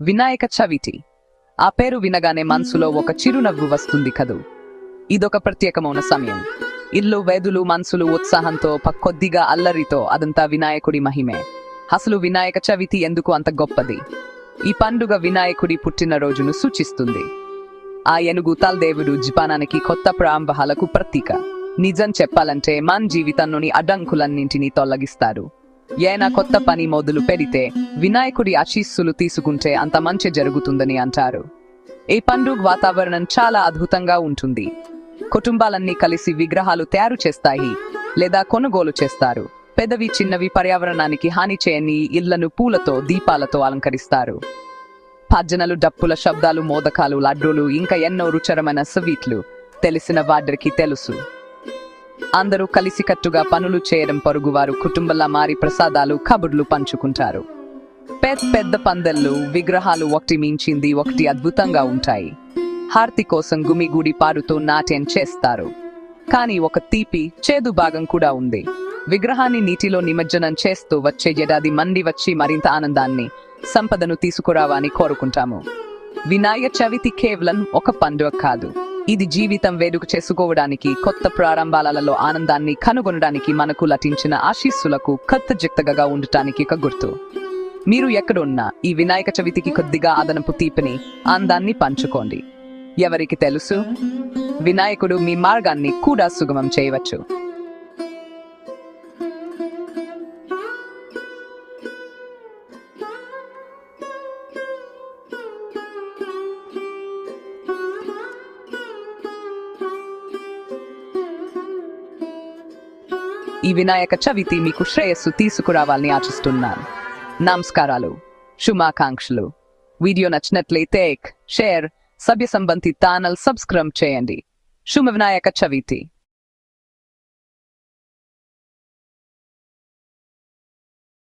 వినాయక చవితి. ఆ పేరు వినగానే మనసులో ఒక చిరునవ్వు వస్తుంది కదూ. ఇదొక ప్రత్యేకమైన సమయం. ఇల్లు వేదులు మనసులు ఉత్సాహంతో కొద్దిగా అల్లరితో అదంతా వినాయకుడి మహిమే. అసలు వినాయక చవితి ఎందుకు అంత గొప్పది? ఈ పండుగ వినాయకుడి పుట్టినరోజును సూచిస్తుంది. ఆ ఏనుగు తల్దేవుడు జీవనానికి కొత్త ప్రారంభాలకు ప్రతీక. నిజం చెప్పాలంటే మన జీవితంలోని అడ్డంకులన్నింటినీ తొలగిస్తారు. ఏనా కొత్త పని మొదలు పెడితే వినాయకుడి ఆశీస్సులు తీసుకుంటే అంత మంచి జరుగుతుందని అంటారు. ఈ పండుగ వాతావరణం చాలా అద్భుతంగా ఉంటుంది. కుటుంబాలన్నీ కలిసి విగ్రహాలు తయారు చేస్తాయి లేదా కొనుగోలు చేస్తారు. పెద్దవి చిన్నవి పర్యావరణానికి హాని చేయని ఇళ్లను పూలతో దీపాలతో అలంకరిస్తారు. భజనలు, డప్పుల శబ్దాలు, మోదకాలు, లడ్డూలు ఇంకా ఎన్నో రుచికరమైన స్వీట్లు తెలిసిన వారికి తెలుసు. అందరూ కలిసికట్టుగా పనులు చేయడం, పొరుగువారు కుటుంబంలా మారి ప్రసాదాలు కబుర్లు పంచుకుంటారు. పెద్ద పందెళ్ళు, విగ్రహాలు ఒకటి మించింది ఒకటి అద్భుతంగా ఉంటాయి. హారతి కోసం గుమిగూడి పారుతో నాట్యం చేస్తారు. కానీ ఒక తీపి చేదు భాగం కూడా ఉంది. విగ్రహాన్ని నీటిలో నిమజ్జనం చేస్తూ వచ్చే ఏడాది మంది వచ్చి మరింత ఆనందాన్ని, సంపదను తీసుకురావాలని కోరుకుంటాము. వినాయక చవితి కేవలం ఒక పండుగ కాదు. ఇది జీవితం వేడుక చేసుకోవడానికి, కొత్త ప్రారంభాలలో ఆనందాన్ని కనుగొనడానికి, మనకు లభించిన ఆశీస్సులకు కృతజ్ఞతగా ఉండటానికి ఒక గుర్తు. మీరు ఎక్కడున్నా ఈ వినాయక చవితికి కొద్దిగా అదనపు తీపిని, ఆనందాన్ని పంచుకోండి. ఎవరికి తెలుసు, వినాయకుడు మీ మార్గాన్ని కూడా సుగమం చేయవచ్చు. ఈ వినాయక చవితి మీకు శ్రేయస్సు తీసుకురావాలని ఆశిస్తున్నాను. నమస్కారాలు, శుభాకాంక్షలు. వీడియో నచ్చినట్లయితే షేర్, సభ్య సంబంధిత ఛానల్ సబ్స్క్రైబ్ చేయండి. శుభ వినాయక చవితి.